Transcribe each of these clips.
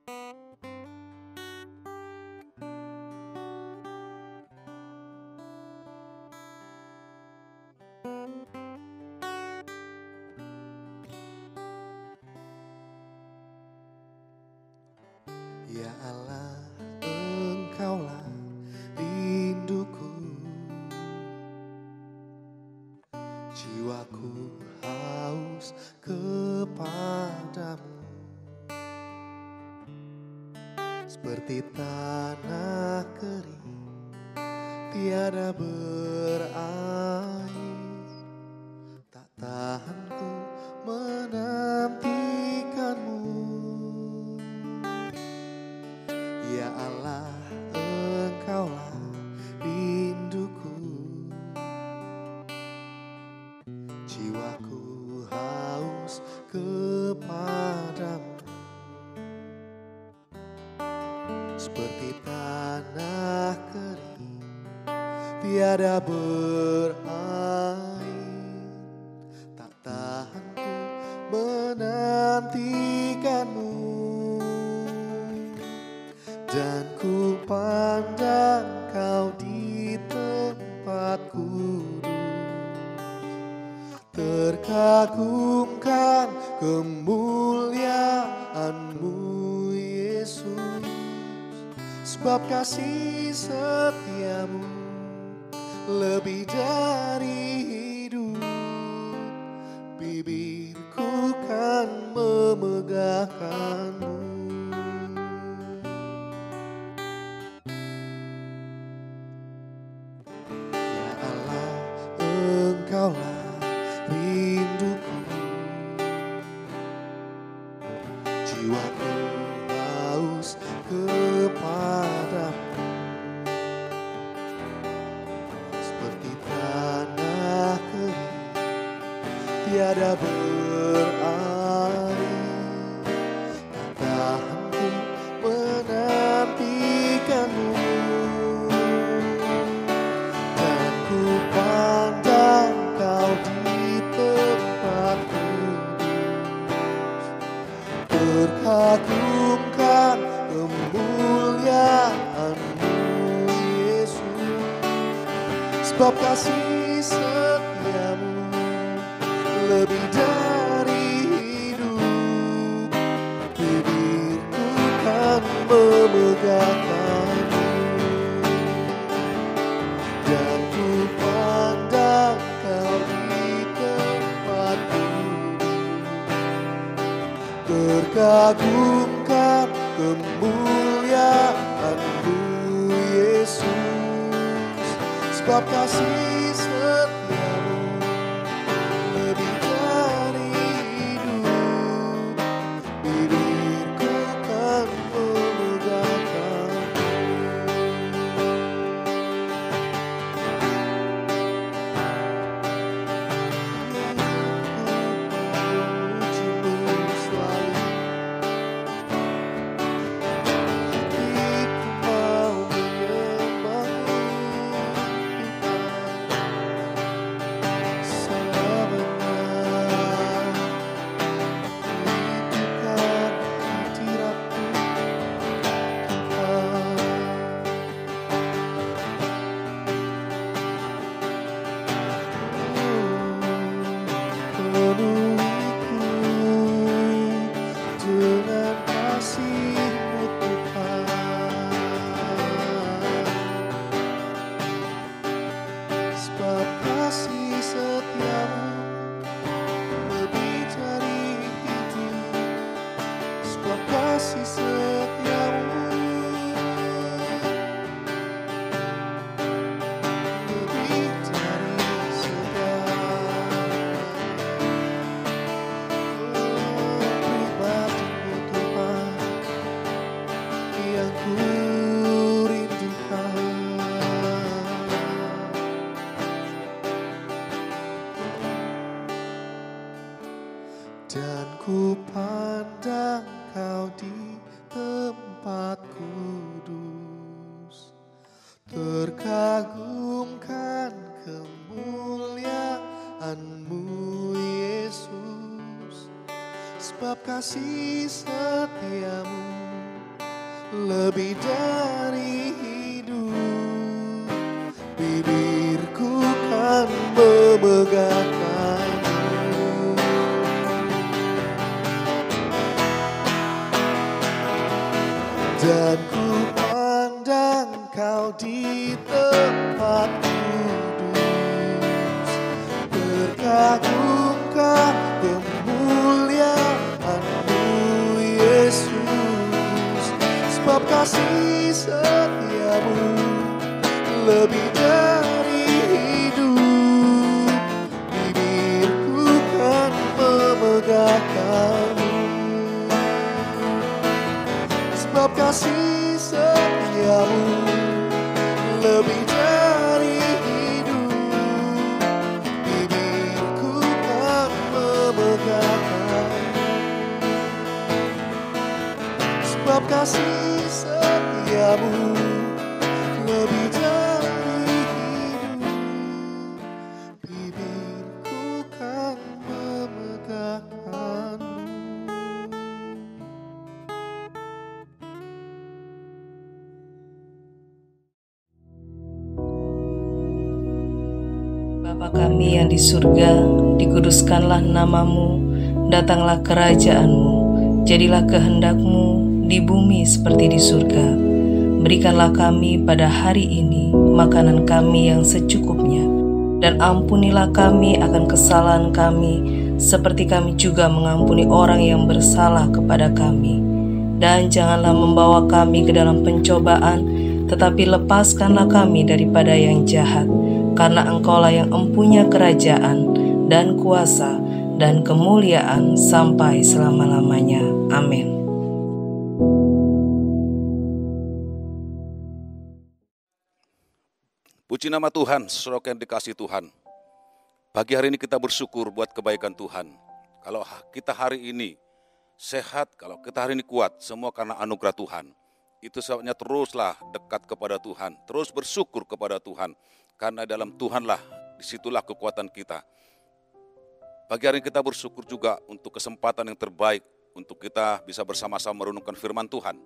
Ya Allah, Engkaulah rinduku, jiwaku haus kepadamu. Seperti tanah kering, tiada berair, tak tahan ku menantikanmu. Ya Allah, Engkaulah rinduku, jiwaku haus kepadamu. Seperti tanah kering, tiada berair, tak tahan ku menantikanmu. Dan ku pandang Kau di tempat kudus, terkagumkan kemuliaan-Mu Yesus. Sebab kasih setiamu lebih dari hidup, bibirku kan memegahkanmu. Ya Allah, Engkaulah rinduku, jiwaku haus kepadamu. Seperti tanah kering, tiada berair, tak tahan ku menantikanmu. Dan ku pandang Kau di tempat kudus, terkagumkan kemuliaan-Mu Yesus. Sebab kasih setiamu lebih dari hidup, bibirku kan memegahkanmu. Dan ku pandang Kau di tempat kudus, terkagumkan kemuliaan-Mu Yesus. Sebab kasih setiamu lebih dari hidup, bibirku kan memegahkanmu. Pujimu selalu, hatiku mau menyembahmu Tuhan. Sebenar rindukan hadirat-Mu Tuhan. Penuhiku dengan kasih-Mu Tuhan. Sebab kasih setiamu lebih dari hidup. Sebab kasih setiamu lebih dari segala pribadi-Mu Tuhan yang ku rindukan. Dan ku pandang Kau di tempat kudus, terkagumkan kemuliaan-Mu Yesus. Sebab kasih setiamu lebih dari hidup. Bibirku kan memegahkanmu, dan ku pandang kau di tempat kudus, terkagum-kagum kemuliaan-Mu Yesus, sebab kasih setiamu lebih dari hidup. Bibirku kan memegahkanmu, sebab kasih setiamu lebih dari hidup. Bibirku kan memegahkanmu, sebab kasih setiamu lebih dari hidup. Bibirku kan memegahkanmu. Bapa kami yang di surga, dikuduskanlah namamu, datanglah kerajaan-Mu, jadilah kehendak-Mu di bumi seperti di surga. Berikanlah kami pada hari ini makanan kami yang secukupnya, dan ampunilah kami akan kesalahan kami, seperti kami juga mengampuni orang yang bersalah kepada kami. Dan janganlah membawa kami ke dalam pencobaan, tetapi lepaskanlah kami daripada yang jahat. Karena Engkaulah yang empunya kerajaan dan kuasa dan kemuliaan sampai selama-lamanya. Amin. Puji nama Tuhan, saudara yang dikasihi Tuhan. Pagi hari ini kita bersyukur buat kebaikan Tuhan. Kalau kita hari ini sehat, kalau kita hari ini kuat, semua karena anugerah Tuhan. Itu sebabnya teruslah dekat kepada Tuhan, terus bersyukur kepada Tuhan. Karena dalam Tuhanlah, disitulah kekuatan kita. Pagi hari ini kita bersyukur juga untuk kesempatan yang terbaik untuk kita bisa bersama-sama merenungkan firman Tuhan.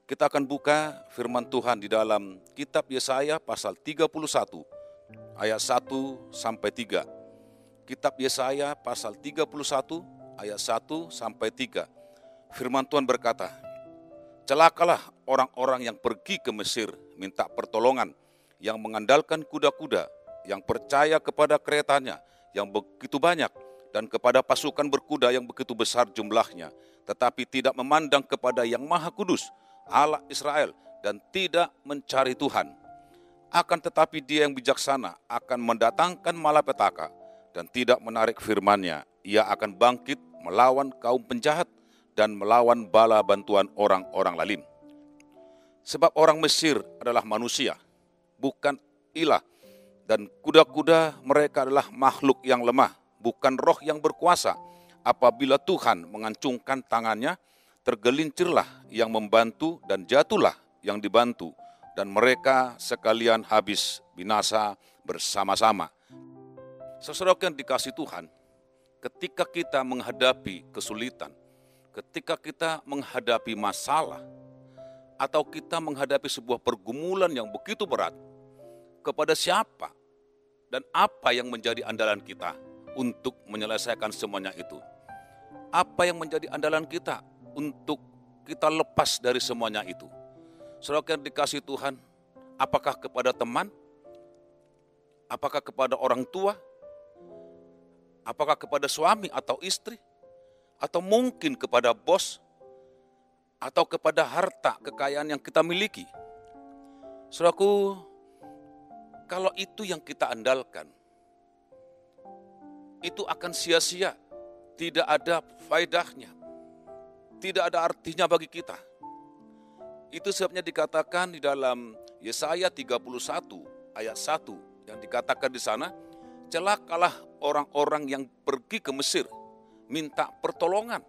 Kita akan buka firman Tuhan di dalam kitab Yesaya pasal 31 ayat 1 sampai 3. Kitab Yesaya pasal 31 ayat 1 sampai 3. Firman Tuhan berkata, "Celakalah orang-orang yang pergi ke Mesir minta pertolongan, yang mengandalkan kuda-kuda, yang percaya kepada keretanya yang begitu banyak, dan kepada pasukan berkuda yang begitu besar jumlahnya, tetapi tidak memandang kepada Yang Maha Kudus, Allah Israel, dan tidak mencari Tuhan. Akan tetapi Dia yang bijaksana akan mendatangkan malapetaka dan tidak menarik firman-Nya. Ia akan bangkit melawan kaum penjahat dan melawan bala bantuan orang-orang lalim. Sebab orang Mesir adalah manusia, bukan ilah, dan kuda-kuda mereka adalah makhluk yang lemah, bukan roh yang berkuasa. Apabila Tuhan mengancungkan tangannya, tergelincirlah yang membantu dan jatuhlah yang dibantu, dan mereka sekalian habis binasa bersama-sama." Saudara yang dikasihi Tuhan, ketika kita menghadapi kesulitan, ketika kita menghadapi masalah, atau kita menghadapi sebuah pergumulan yang begitu berat, kepada siapa dan apa yang menjadi andalan kita untuk menyelesaikan semuanya itu? Apa yang menjadi andalan kita untuk kita lepas dari semuanya itu? Saudara yang dikasihi Tuhan, apakah kepada teman? Apakah kepada orang tua? Apakah kepada suami atau istri? Atau mungkin kepada bos? Atau kepada harta kekayaan yang kita miliki? Saudaraku, kalau itu yang kita andalkan, itu akan sia-sia, tidak ada faedahnya, tidak ada artinya bagi kita. Itu sebabnya dikatakan di dalam Yesaya 31 ayat 1 yang dikatakan di sana, "Celakalah orang-orang yang pergi ke Mesir minta pertolongan,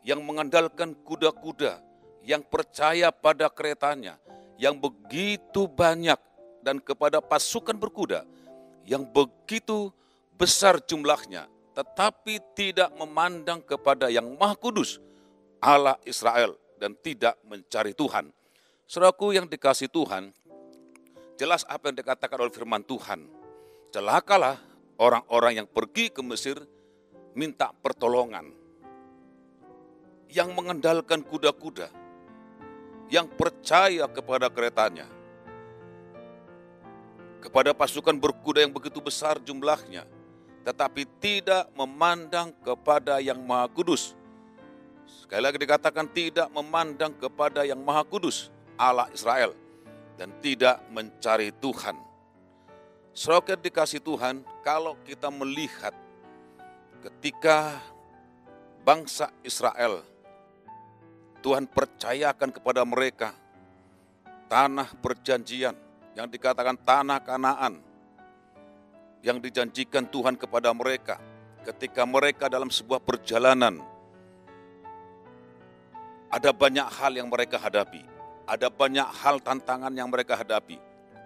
yang mengandalkan kuda-kuda, yang percaya pada keretanya, yang begitu banyak, dan kepada pasukan berkuda yang begitu besar jumlahnya, tetapi tidak memandang kepada Yang Maha Kudus, Allah Israel, dan tidak mencari Tuhan. Saudaraku yang dikasihi Tuhan, jelas apa yang dikatakan oleh firman Tuhan. Celakalah orang-orang yang pergi ke Mesir minta pertolongan, yang mengandalkan kuda-kuda, yang percaya kepada keretanya, kepada pasukan berkuda yang begitu besar jumlahnya, tetapi tidak memandang kepada yang Maha Kudus. Sekali lagi dikatakan tidak memandang kepada yang Maha Kudus, Allah Israel, dan tidak mencari Tuhan. Saudara dikasih Tuhan, kalau kita melihat ketika bangsa Israel, Tuhan percayakan kepada mereka tanah perjanjian yang dikatakan tanah Kanaan yang dijanjikan Tuhan kepada mereka ketika mereka dalam sebuah perjalanan. Ada banyak hal yang mereka hadapi, ada banyak hal tantangan yang mereka hadapi.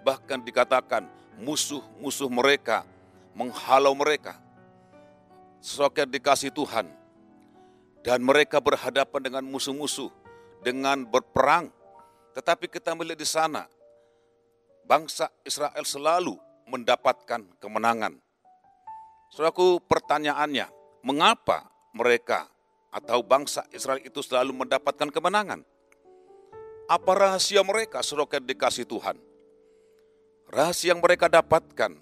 Bahkan dikatakan musuh-musuh mereka menghalau mereka. Saudara dikasih Tuhan, dan mereka berhadapan dengan musuh-musuh dengan berperang. Tetapi kita melihat di sana, bangsa Israel selalu mendapatkan kemenangan. Saudaraku, pertanyaannya, mengapa mereka atau bangsa Israel itu selalu mendapatkan kemenangan? Apa rahasia mereka, saudara dikasih Tuhan? Rahasia yang mereka dapatkan,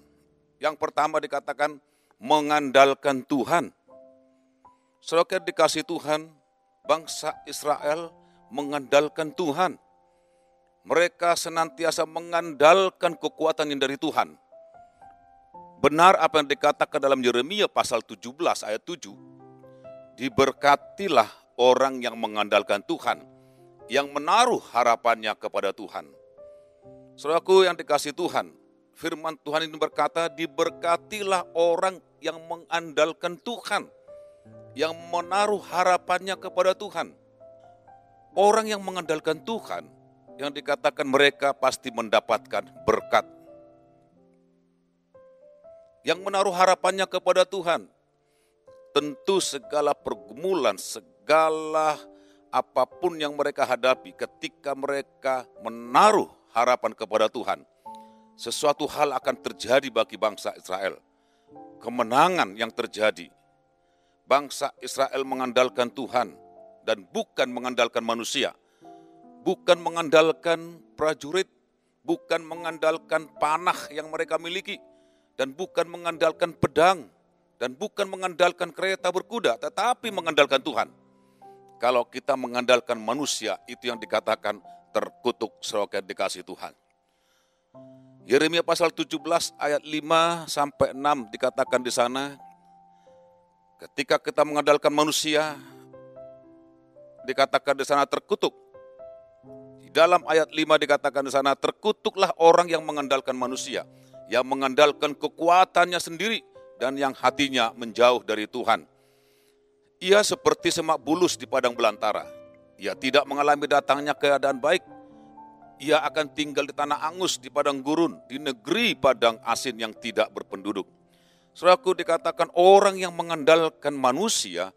yang pertama dikatakan mengandalkan Tuhan. Saudara dikasih Tuhan, bangsa Israel mengandalkan Tuhan. Mereka senantiasa mengandalkan kekuatan yang dari Tuhan. Benar apa yang dikatakan dalam Yeremia pasal 17 ayat 7. Diberkatilah orang yang mengandalkan Tuhan, yang menaruh harapannya kepada Tuhan. Saudaraku yang dikasih Tuhan, firman Tuhan ini berkata, diberkatilah orang yang mengandalkan Tuhan, yang menaruh harapannya kepada Tuhan. Orang yang mengandalkan Tuhan, yang dikatakan mereka pasti mendapatkan berkat. Yang menaruh harapannya kepada Tuhan, tentu segala pergumulan, segala apapun yang mereka hadapi ketika mereka menaruh harapan kepada Tuhan, sesuatu hal akan terjadi bagi bangsa Israel. Kemenangan yang terjadi. Bangsa Israel mengandalkan Tuhan dan bukan mengandalkan manusia. Bukan mengandalkan prajurit, bukan mengandalkan panah yang mereka miliki, dan bukan mengandalkan pedang, dan bukan mengandalkan kereta berkuda, tetapi mengandalkan Tuhan. Kalau kita mengandalkan manusia, itu yang dikatakan terkutuk, saudara dikasih Tuhan. Yeremia pasal 17 ayat 5 sampai 6 dikatakan di sana, ketika kita mengandalkan manusia, dikatakan di sana terkutuk. Di dalam ayat 5 dikatakan di sana, terkutuklah orang yang mengandalkan manusia, yang mengandalkan kekuatannya sendiri dan yang hatinya menjauh dari Tuhan. Ia seperti semak bulus di padang belantara. Ia tidak mengalami datangnya keadaan baik. Ia akan tinggal di tanah angus, di padang gurun, di negeri padang asin yang tidak berpenduduk. Saudaraku, dikatakan orang yang mengandalkan manusia,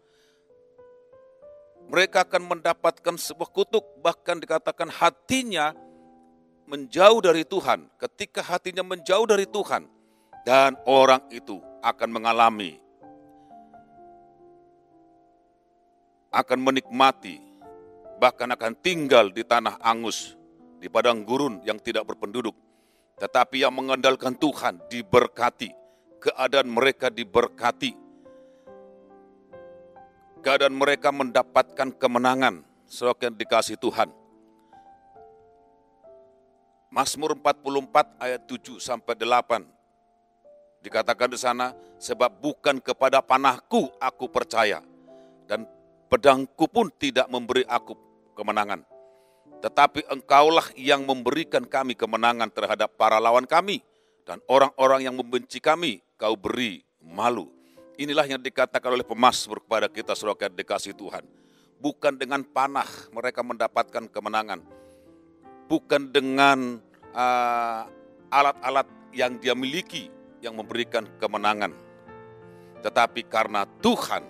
mereka akan mendapatkan sebuah kutuk, bahkan dikatakan hatinya menjauh dari Tuhan. Ketika hatinya menjauh dari Tuhan, dan orang itu akan mengalami, akan menikmati, bahkan akan tinggal di tanah angus, di padang gurun yang tidak berpenduduk. Tetapi yang mengandalkan Tuhan diberkati, keadaan mereka diberkati, keadaan mereka mendapatkan kemenangan, saudara yang dikasih Tuhan. Mazmur 44 ayat 7 sampai 8 dikatakan di sana, sebab bukan kepada panahku aku percaya, dan pedangku pun tidak memberi aku kemenangan. Tetapi engkaulah yang memberikan kami kemenangan terhadap para lawan kami, dan orang-orang yang membenci kami kau beri malu. Inilah yang dikatakan oleh pemazmur kepada kita, saudara dikasih Tuhan. Bukan dengan panah mereka mendapatkan kemenangan. Bukan dengan alat-alat yang dia miliki yang memberikan kemenangan. Tetapi karena Tuhan,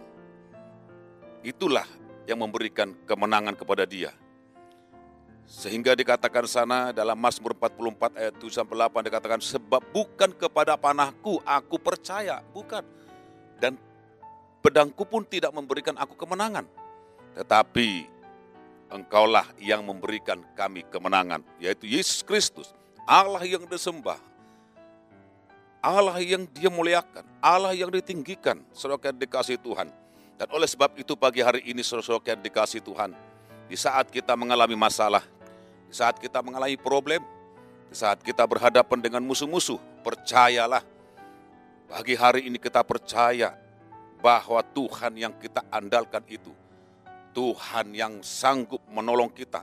itulah yang memberikan kemenangan kepada dia. Sehingga dikatakan sana dalam Mazmur 44 ayat 7-8 dikatakan, sebab bukan kepada panahku aku percaya, bukan. Dan pedangku pun tidak memberikan aku kemenangan. Tetapi Engkaulah yang memberikan kami kemenangan, yaitu Yesus Kristus, Allah yang disembah, Allah yang Dia muliakan, Allah yang ditinggikan, saudara yang dikasihi Tuhan. Dan oleh sebab itu pagi hari ini saudara yang dikasihi Tuhan, di saat kita mengalami masalah, di saat kita mengalami problem, di saat kita berhadapan dengan musuh-musuh, percayalah, pagi hari ini kita percaya bahwa Tuhan yang kita andalkan itu, Tuhan yang sanggup menolong kita,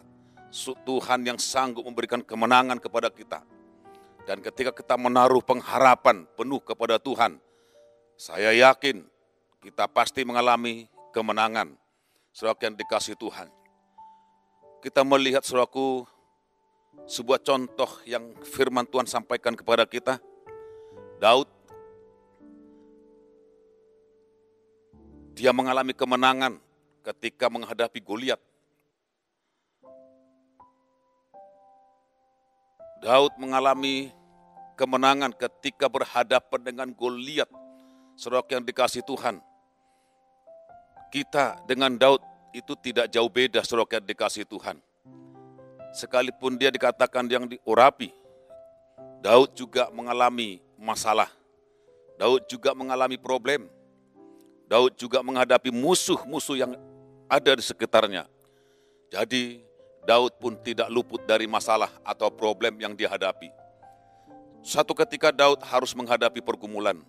Tuhan yang sanggup memberikan kemenangan kepada kita. Dan ketika kita menaruh pengharapan penuh kepada Tuhan, saya yakin kita pasti mengalami kemenangan. Saudara yang dikasihi Tuhan, kita melihat saudaraku sebuah contoh yang firman Tuhan sampaikan kepada kita. Daud, dia mengalami kemenangan ketika menghadapi Goliat. Daud mengalami kemenangan ketika berhadapan dengan Goliat. Saudara yang dikasihi Tuhan, kita dengan Daud itu tidak jauh beda, saudara yang dikasihi Tuhan. Sekalipun dia dikatakan yang diurapi, Daud juga mengalami masalah. Daud juga mengalami problem. Daud juga menghadapi musuh-musuh yang ada di sekitarnya. Jadi Daud pun tidak luput dari masalah atau problem yang dihadapi. Satu ketika Daud harus menghadapi pergumulan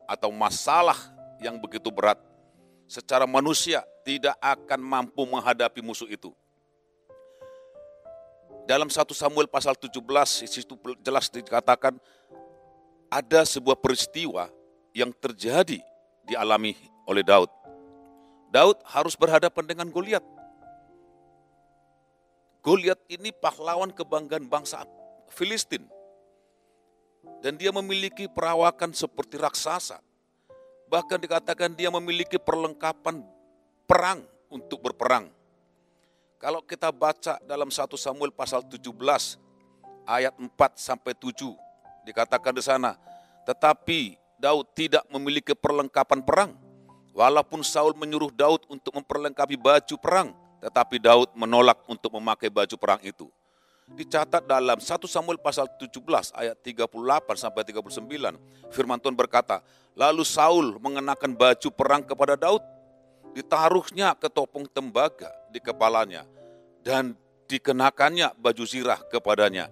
atau masalah yang begitu berat. Secara manusia tidak akan mampu menghadapi musuh itu. Dalam 1 Samuel pasal 17, itu jelas dikatakan ada sebuah peristiwa yang terjadi dialami oleh Daud. Daud harus berhadapan dengan Goliat. Goliat ini pahlawan kebanggaan bangsa Filistin. Dan dia memiliki perawakan seperti raksasa. Bahkan dikatakan dia memiliki perlengkapan perang untuk berperang. Kalau kita baca dalam 1 Samuel pasal 17 ayat 4-7 dikatakan di sana, tetapi Daud tidak memiliki perlengkapan perang. Walaupun Saul menyuruh Daud untuk memperlengkapi baju perang, tetapi Daud menolak untuk memakai baju perang itu. Dicatat dalam 1 Samuel pasal 17 ayat 38-39, firman Tuhan berkata, lalu Saul mengenakan baju perang kepada Daud, ditaruhnya ketopong tembaga di kepalanya, dan dikenakannya baju zirah kepadanya.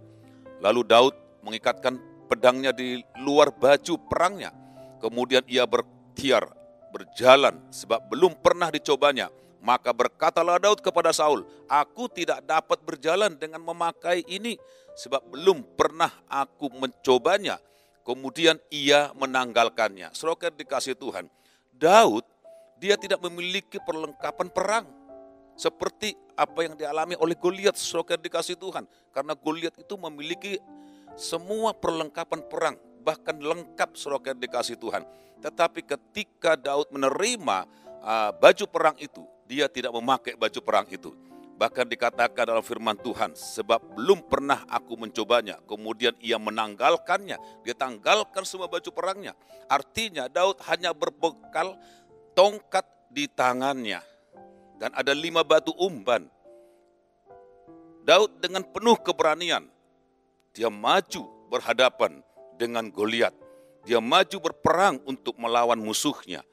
Lalu Daud mengikatkan pedangnya di luar baju perangnya, kemudian ia bertiar, berjalan sebab belum pernah dicobanya. Maka berkatalah Daud kepada Saul, aku tidak dapat berjalan dengan memakai ini, sebab belum pernah aku mencobanya. Kemudian ia menanggalkannya. Saudara dikasihi Tuhan, Daud dia tidak memiliki perlengkapan perang seperti apa yang dialami oleh Goliat. Saudara dikasihi Tuhan, karena Goliat itu memiliki semua perlengkapan perang, bahkan lengkap, saudara dikasihi Tuhan. Tetapi ketika Daud menerima baju perang itu, dia tidak memakai baju perang itu. Bahkan dikatakan dalam firman Tuhan, sebab belum pernah aku mencobanya. Kemudian ia menanggalkannya, dia tanggalkan semua baju perangnya. Artinya Daud hanya berbekal tongkat di tangannya. Dan ada 5 batu umban. Daud dengan penuh keberanian, dia maju berhadapan dengan Goliat. Dia maju berperang untuk melawan musuhnya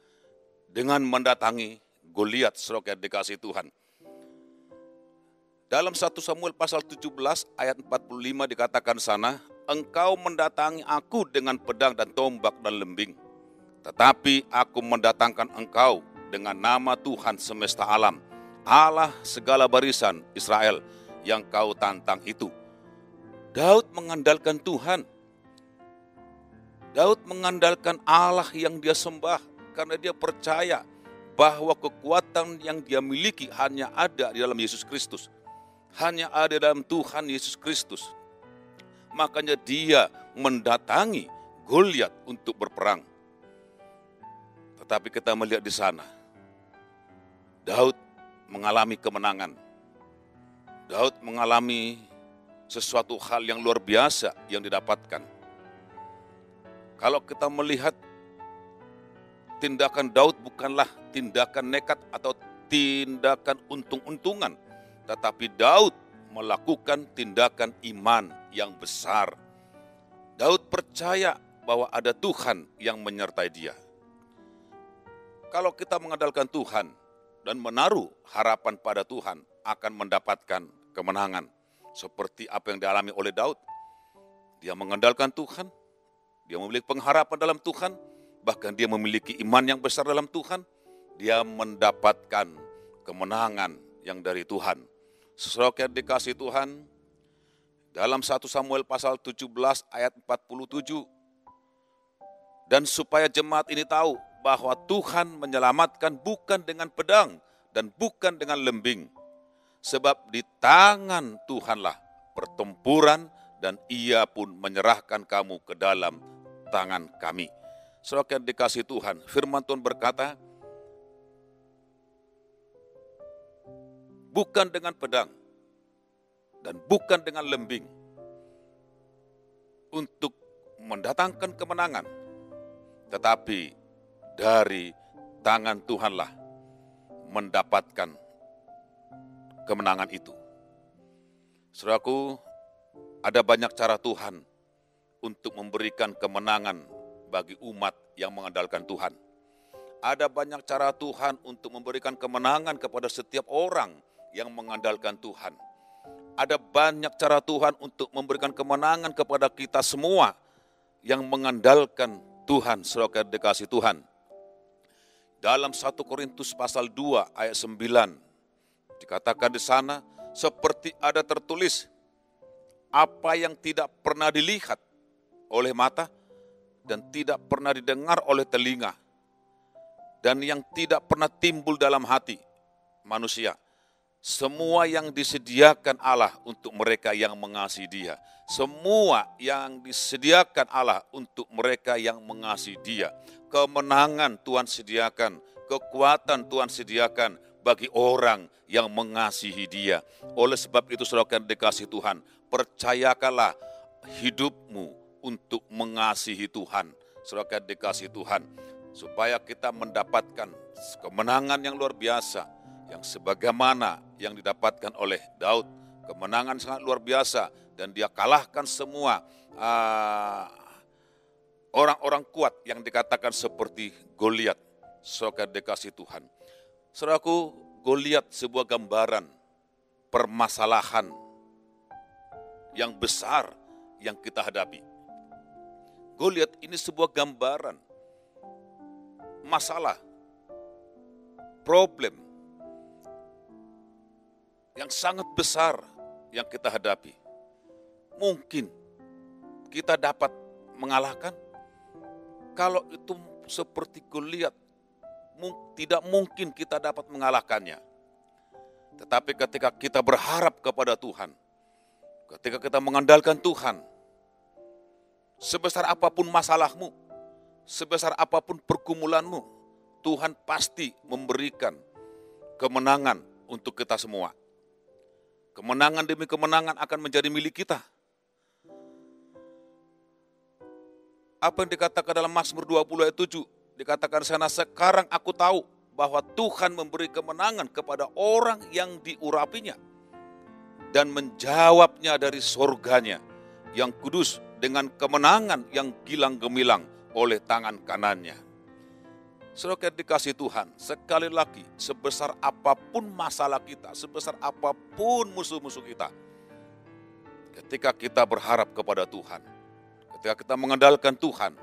dengan mendatangi Goliat, saudara yang dikasihi Tuhan. Dalam 1 Samuel pasal 17 ayat 45 dikatakan sana, engkau mendatangi aku dengan pedang dan tombak dan lembing. Tetapi aku mendatangkan engkau dengan nama Tuhan semesta alam, Allah segala barisan Israel yang kau tantang itu. Daud mengandalkan Tuhan. Daud mengandalkan Allah yang dia sembah karena dia percaya bahwa kekuatan yang dia miliki hanya ada di dalam Yesus Kristus. Hanya ada dalam Tuhan Yesus Kristus. Makanya dia mendatangi Goliat untuk berperang. Tetapi kita melihat di sana, Daud mengalami kemenangan. Daud mengalami sesuatu hal yang luar biasa yang didapatkan. Kalau kita melihat tindakan Daud bukanlah tindakan nekat atau tindakan untung-untungan, tetapi Daud melakukan tindakan iman yang besar. Daud percaya bahwa ada Tuhan yang menyertai dia. Kalau kita mengandalkan Tuhan dan menaruh harapan pada Tuhan, akan mendapatkan kemenangan. Seperti apa yang dialami oleh Daud. Dia mengandalkan Tuhan, dia memiliki pengharapan dalam Tuhan, bahkan dia memiliki iman yang besar dalam Tuhan. Dia mendapatkan kemenangan yang dari Tuhan. Saudara yang dikasihi Tuhan, dalam 1 Samuel pasal 17 ayat 47, dan supaya jemaat ini tahu bahwa Tuhan menyelamatkan bukan dengan pedang dan bukan dengan lembing, sebab di tangan Tuhanlah pertempuran dan Ia pun menyerahkan kamu ke dalam tangan kami. Saudara yang dikasihi Tuhan, firman Tuhan berkata, bukan dengan pedang dan bukan dengan lembing untuk mendatangkan kemenangan, tetapi dari tangan Tuhanlah mendapatkan kemenangan itu. Saudaraku, ada banyak cara Tuhan untuk memberikan kemenangan bagi umat yang mengandalkan Tuhan. Ada banyak cara Tuhan untuk memberikan kemenangan kepada setiap orang yang mengandalkan Tuhan. Ada banyak cara Tuhan untuk memberikan kemenangan kepada kita semua yang mengandalkan Tuhan, saudara dikasihi Tuhan. Dalam 1 Korintus pasal 2 ayat 9, dikatakan di sana, seperti ada tertulis, apa yang tidak pernah dilihat oleh mata dan tidak pernah didengar oleh telinga dan yang tidak pernah timbul dalam hati manusia, semua yang disediakan Allah untuk mereka yang mengasihi Dia. Semua yang disediakan Allah untuk mereka yang mengasihi Dia. Kemenangan Tuhan sediakan, kekuatan Tuhan sediakan bagi orang yang mengasihi Dia. Oleh sebab itu saudara yang dikasihi Tuhan, percayakanlah hidupmu untuk mengasihi Tuhan. Saudara yang dikasihi Tuhan, supaya kita mendapatkan kemenangan yang luar biasa, yang sebagaimana yang didapatkan oleh Daud. Kemenangan sangat luar biasa dan dia kalahkan semua orang-orang kuat yang dikatakan seperti Goliat. Saudara dikasihi Tuhan. Saudaraku, Goliat sebuah gambaran permasalahan yang besar yang kita hadapi. Goliat ini sebuah gambaran masalah, problem yang sangat besar yang kita hadapi. Mungkin kita dapat mengalahkan. Kalau itu seperti Goliat, tidak mungkin kita dapat mengalahkannya. Tetapi ketika kita berharap kepada Tuhan, ketika kita mengandalkan Tuhan, sebesar apapun masalahmu, sebesar apapun pergumulanmu, Tuhan pasti memberikan kemenangan untuk kita semua. Kemenangan demi kemenangan akan menjadi milik kita. Apa yang dikatakan dalam Mazmur 20 ayat 7, dikatakan sana, sekarang aku tahu bahwa Tuhan memberi kemenangan kepada orang yang diurapinya dan menjawabnya dari surganya yang kudus dengan kemenangan yang gilang gemilang oleh tangan kanannya. Saudara dikasihi Tuhan, sekali lagi sebesar apapun masalah kita, sebesar apapun musuh-musuh kita, ketika kita berharap kepada Tuhan, ketika kita mengandalkan Tuhan,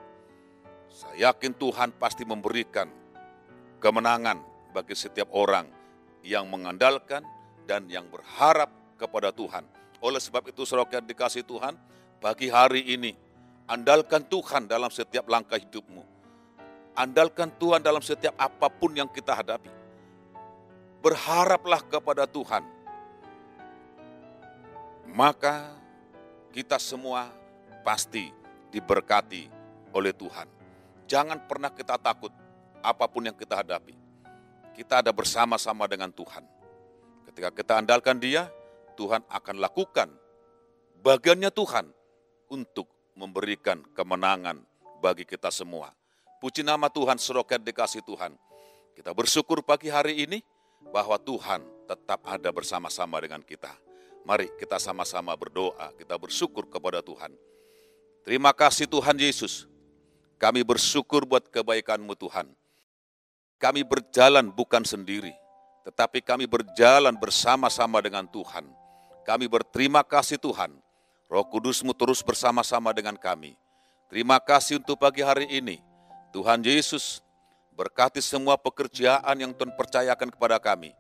saya yakin Tuhan pasti memberikan kemenangan bagi setiap orang yang mengandalkan dan yang berharap kepada Tuhan. Oleh sebab itu saudara dikasihi Tuhan, pagi hari ini andalkan Tuhan dalam setiap langkah hidupmu. Andalkan Tuhan dalam setiap apapun yang kita hadapi. Berharaplah kepada Tuhan. Maka kita semua pasti diberkati oleh Tuhan. Jangan pernah kita takut apapun yang kita hadapi. Kita ada bersama-sama dengan Tuhan. Ketika kita andalkan Dia, Tuhan akan lakukan bagiannya Tuhan untuk memberikan kemenangan bagi kita semua. Puji nama Tuhan, saudara dikasih Tuhan. Kita bersyukur pagi hari ini bahwa Tuhan tetap ada bersama-sama dengan kita. Mari kita sama-sama berdoa, kita bersyukur kepada Tuhan. Terima kasih Tuhan Yesus. Kami bersyukur buat kebaikan-Mu Tuhan. Kami berjalan bukan sendiri, tetapi kami berjalan bersama-sama dengan Tuhan. Kami berterima kasih Tuhan. Roh Kudus-Mu terus bersama-sama dengan kami. Terima kasih untuk pagi hari ini. Tuhan Yesus, berkati semua pekerjaan yang Tuhan percayakan kepada kami.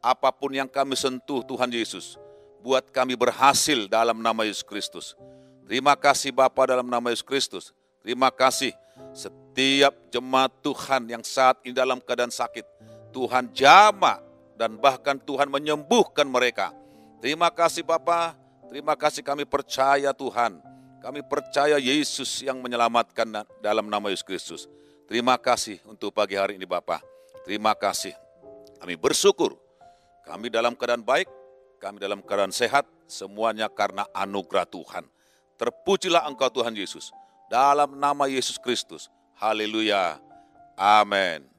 Apapun yang kami sentuh Tuhan Yesus, buat kami berhasil dalam nama Yesus Kristus. Terima kasih Bapa dalam nama Yesus Kristus. Terima kasih setiap jemaat Tuhan yang saat ini dalam keadaan sakit. Tuhan jamah dan bahkan Tuhan menyembuhkan mereka. Terima kasih Bapa, terima kasih kami percaya Tuhan. Kami percaya Yesus yang menyelamatkan dalam nama Yesus Kristus. Terima kasih untuk pagi hari ini Bapa. Terima kasih. Kami bersyukur. Kami dalam keadaan baik, kami dalam keadaan sehat, semuanya karena anugerah Tuhan. Terpujilah Engkau Tuhan Yesus. Dalam nama Yesus Kristus. Haleluya. Amin.